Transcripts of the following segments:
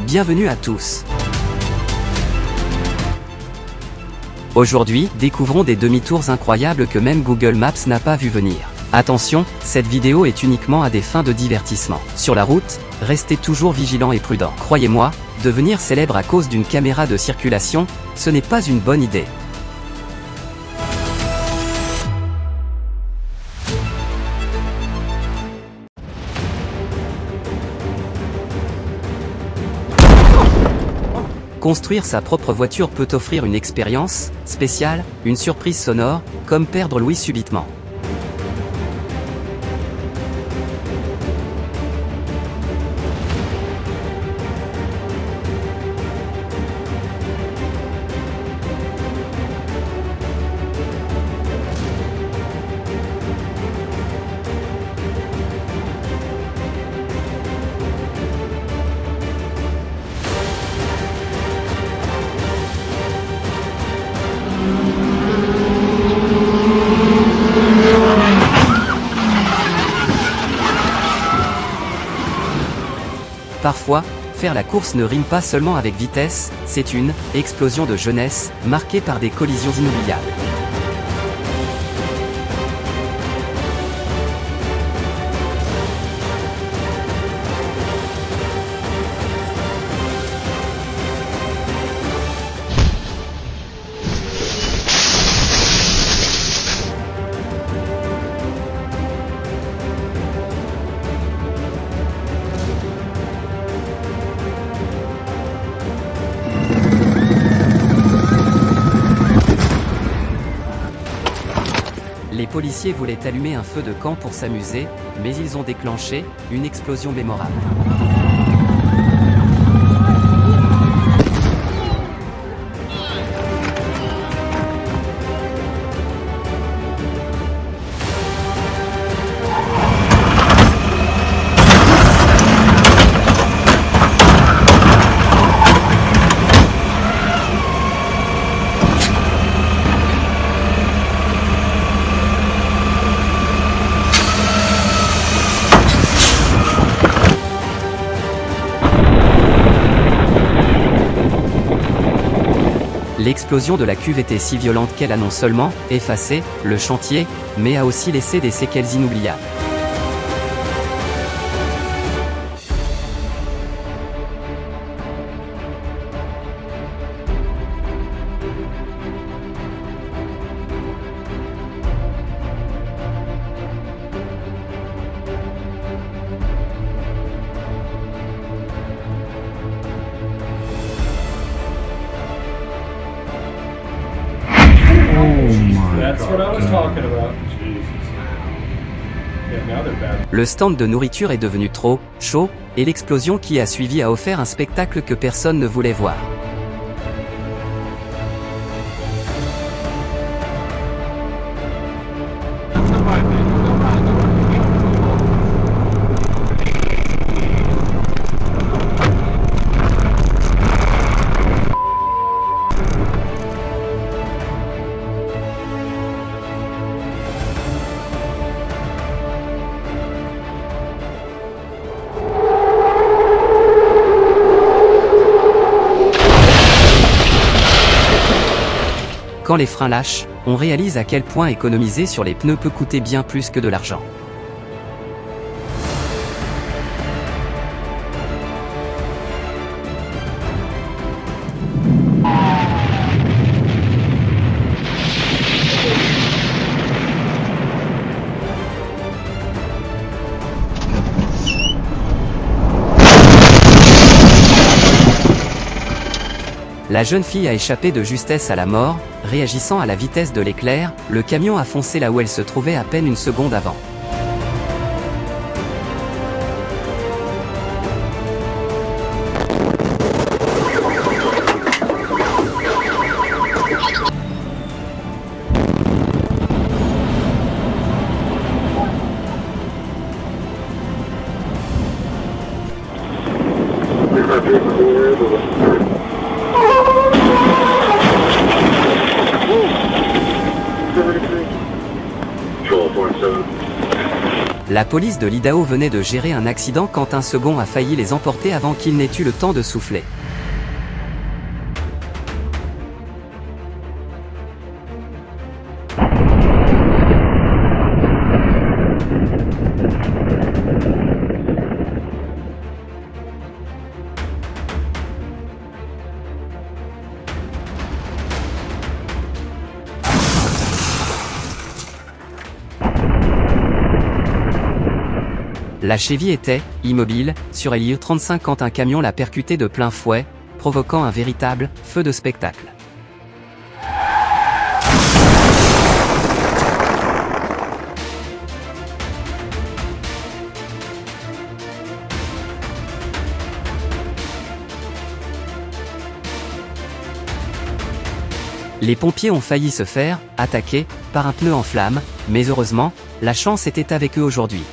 Bienvenue à tous. Aujourd'hui, découvrons des demi-tours incroyables que même Google Maps n'a pas vu venir. Attention, cette vidéo est uniquement à des fins de divertissement. Sur la route, restez toujours vigilants et prudents. Croyez-moi, devenir célèbre à cause d'une caméra de circulation, ce n'est pas une bonne idée. Construire sa propre voiture peut offrir une expérience spéciale, une surprise sonore, comme perdre l'ouïe subitement. Parfois, faire la course ne rime pas seulement avec vitesse, c'est une explosion de jeunesse, marquée par des collisions inoubliables. Les policiers voulaient allumer un feu de camp pour s'amuser, mais ils ont déclenché une explosion mémorable. L'explosion de la cuve était si violente qu'elle a non seulement effacé le chantier, mais a aussi laissé des séquelles inoubliables. That's what I was talking about. Yeah, now they're bad. Le stand de nourriture est devenu trop chaud, et l'explosion qui a suivi a offert un spectacle que personne ne voulait voir. Quand les freins lâchent, on réalise à quel point économiser sur les pneus peut coûter bien plus que de l'argent. La jeune fille a échappé de justesse à la mort, réagissant à la vitesse de l'éclair, le camion a foncé là où elle se trouvait à peine une seconde avant. Control 47. La police de l'Idaho venait de gérer un accident quand un second a failli les emporter avant qu'ils n'aient eu le temps de souffler. La Chevy était, immobile, sur LIE 35 quand un camion l'a percuté de plein fouet, provoquant un véritable feu de spectacle. Les pompiers ont failli se faire attaquer par un pneu en flammes, mais heureusement, la chance était avec eux aujourd'hui.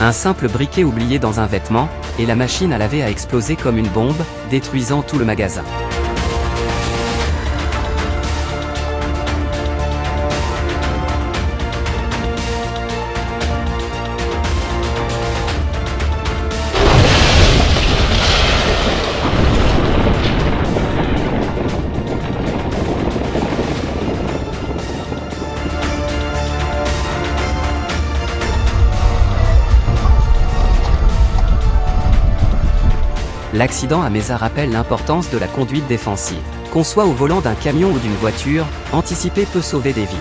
Un simple briquet oublié dans un vêtement, et la machine à laver a explosé comme une bombe, détruisant tout le magasin. L'accident à Mesa rappelle l'importance de la conduite défensive. Qu'on soit au volant d'un camion ou d'une voiture, anticiper peut sauver des vies.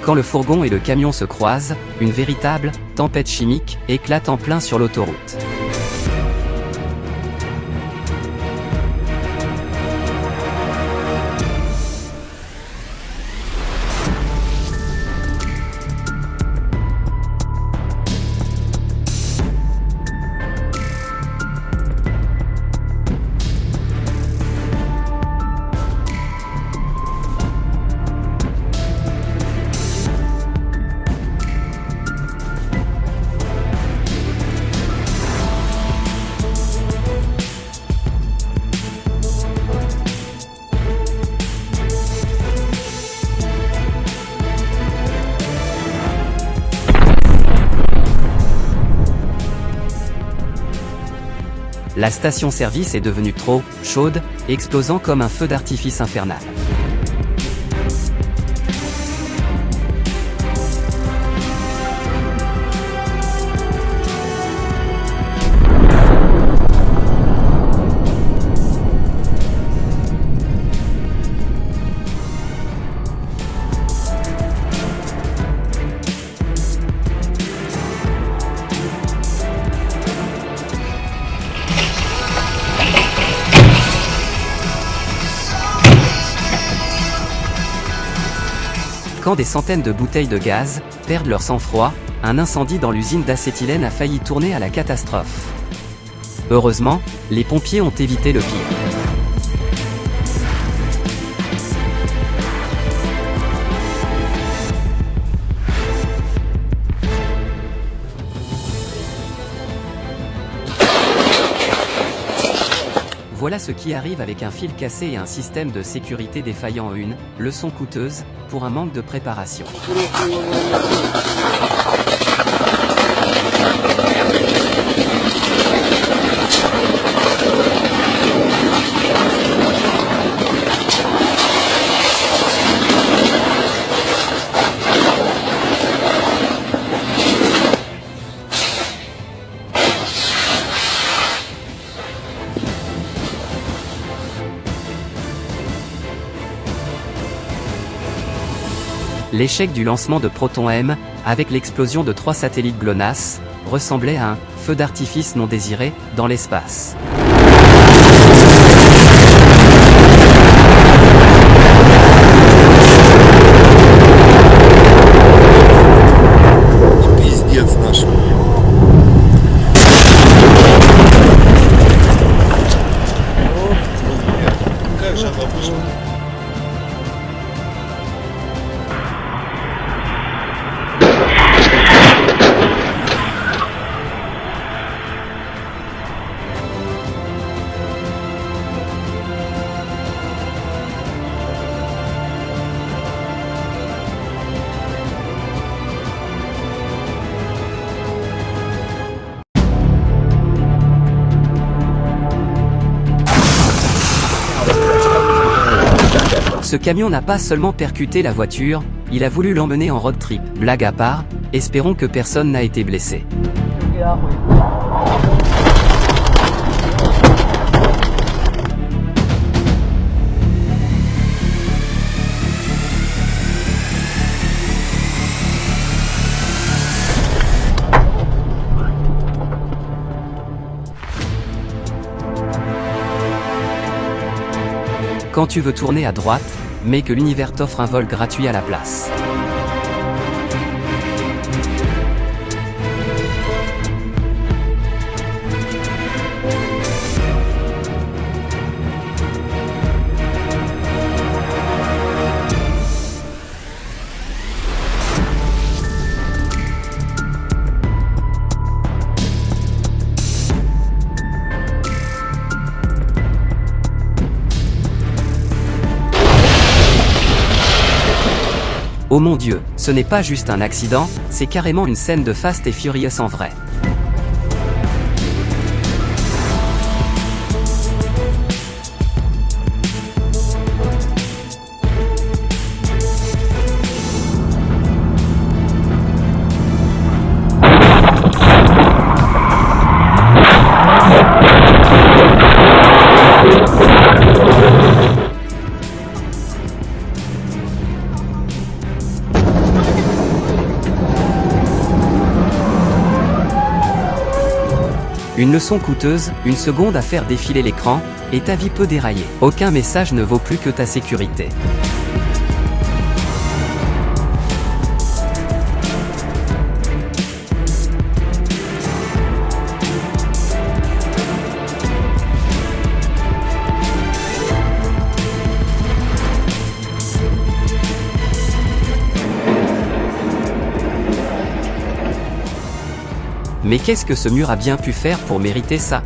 Quand le fourgon et le camion se croisent, une véritable tempête chimique éclate en plein sur l'autoroute. La station-service est devenue trop chaude, explosant comme un feu d'artifice infernal. Quand des centaines de bouteilles de gaz perdent leur sang-froid, un incendie dans l'usine d'acétylène a failli tourner à la catastrophe. Heureusement, les pompiers ont évité le pire. Voilà ce qui arrive avec un fil cassé et un système de sécurité défaillant. Une leçon coûteuse pour un manque de préparation. L'échec du lancement de Proton M, avec l'explosion de 3 satellites GLONASS, ressemblait à un « feu d'artifice non désiré » dans l'espace. Пиздец наш. Как же она вышла? Ce camion n'a pas seulement percuté la voiture, il a voulu l'emmener en road trip. Blague à part, espérons que personne n'a été blessé. Quand tu veux tourner à droite, mais que l'univers t'offre un vol gratuit à la place. Oh mon Dieu, ce n'est pas juste un accident, c'est carrément une scène de Fast and Furious en vrai. Une leçon coûteuse, une seconde à faire défiler l'écran, et ta vie peut dérailler. Aucun message ne vaut plus que ta sécurité. Mais qu'est-ce que ce mur a bien pu faire pour mériter ça?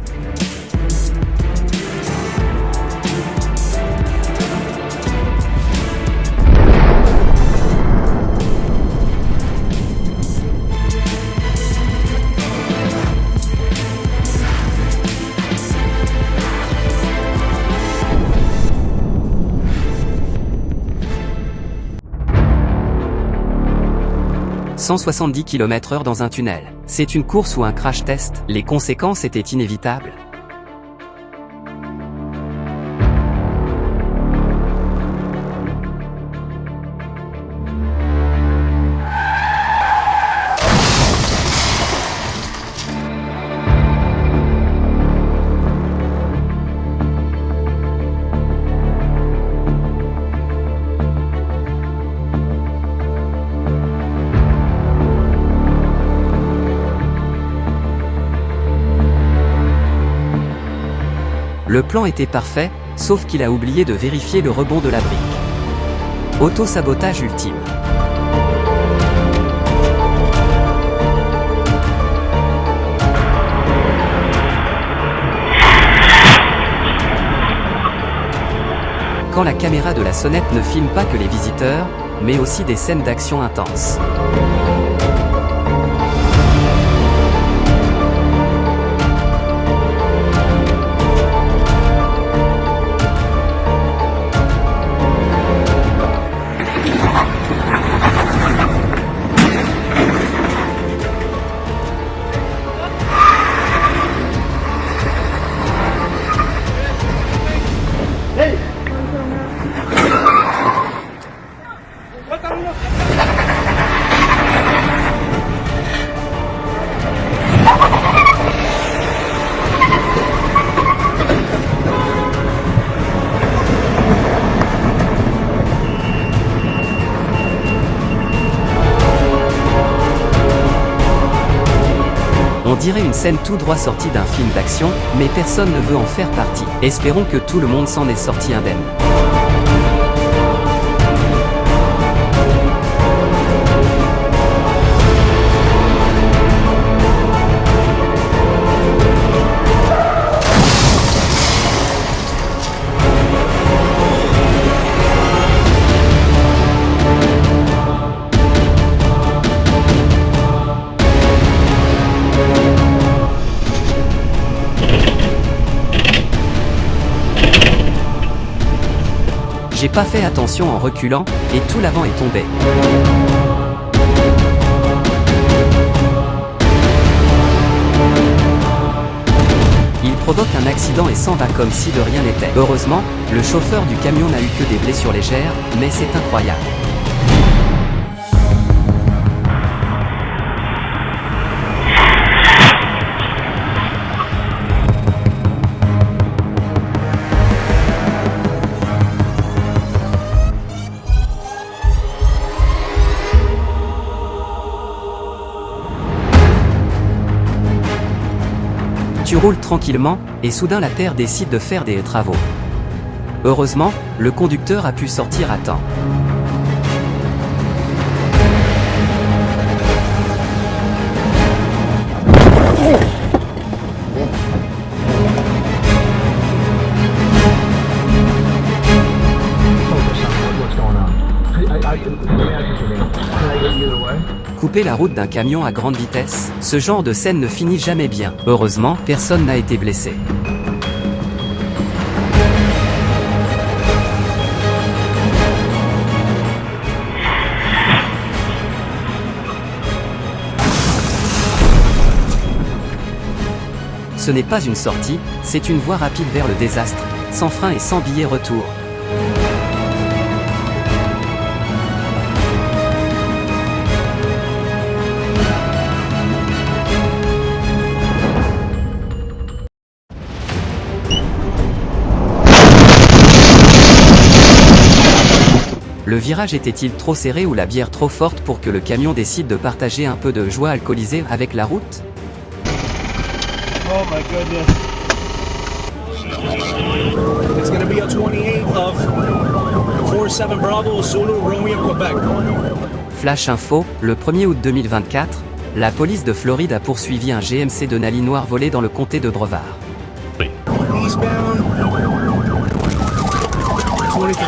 « 170 km/h dans un tunnel. C'est une course ou un crash test, les conséquences étaient inévitables. » Le plan était parfait, sauf qu'il a oublié de vérifier le rebond de la brique. Auto-sabotage ultime. Quand la caméra de la sonnette ne filme pas que les visiteurs, mais aussi des scènes d'action intenses. Hey! On dirait une scène tout droit sortie d'un film d'action, mais personne ne veut en faire partie. Espérons que tout le monde s'en est sorti indemne. J'ai pas fait attention en reculant, et tout l'avant est tombé. Il provoque un accident et s'en va comme si de rien n'était. Heureusement, le chauffeur du camion n'a eu que des blessures légères, mais c'est incroyable. Tu roules tranquillement, et soudain la Terre décide de faire des travaux. Heureusement, le conducteur a pu sortir à temps. Couper la route d'un camion à grande vitesse, ce genre de scène ne finit jamais bien. Heureusement, personne n'a été blessé. Ce n'est pas une sortie, c'est une voie rapide vers le désastre, sans frein et sans billet retour. Le virage était-il trop serré ou la bière trop forte pour que le camion décide de partager un peu de joie alcoolisée avec la route? Oh my goodness. It's going to be a 28 of 47 Bravo Zulu Romeo Quebec. Flash info, le 1er août 2024, la police de Floride a poursuivi un GMC Denali noir volé dans le comté de Brevard. Eastbound 23. Alright,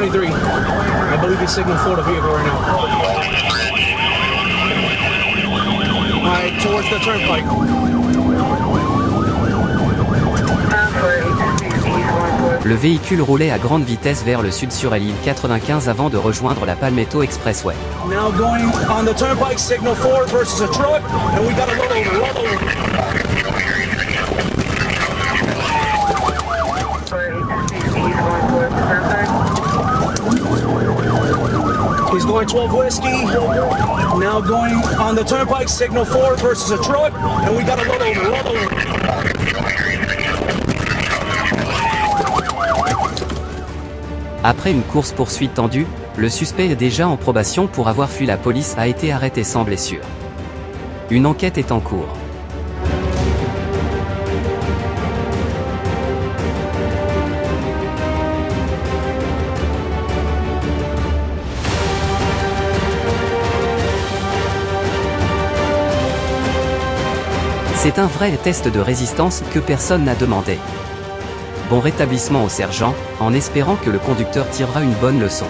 23. I believe he's signal for the vehicle right now. Alright, towards the turnpike. Le véhicule roulait à grande vitesse vers le sud sur l'île 95 avant de rejoindre la Palmetto Expressway. Now going on the turnpike, signal 4 versus a truck, and we got a roll over. He's going 12 whiskey. Now going on the turnpike, signal 4 versus a truck, and we got a roll over. Après une course-poursuite tendue, le suspect déjà en probation pour avoir fui la police a été arrêté sans blessure. Une enquête est en cours. C'est un vrai test de résistance que personne n'a demandé. Bon rétablissement au sergent, en espérant que le conducteur tirera une bonne leçon.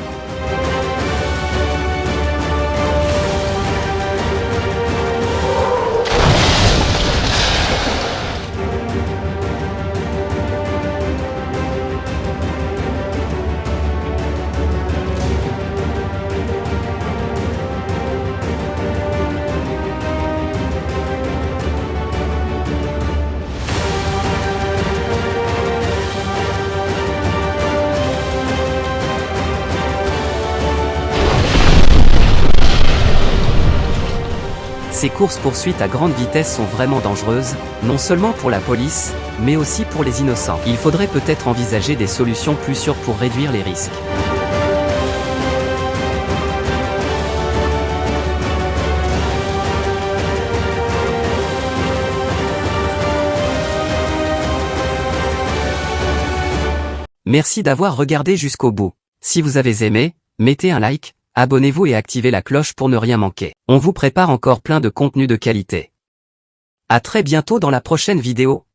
Ces courses-poursuites à grande vitesse sont vraiment dangereuses, non seulement pour la police, mais aussi pour les innocents. Il faudrait peut-être envisager des solutions plus sûres pour réduire les risques. Merci d'avoir regardé jusqu'au bout. Si vous avez aimé, mettez un like, abonnez-vous et activez la cloche pour ne rien manquer. On vous prépare encore plein de contenus de qualité. À très bientôt dans la prochaine vidéo.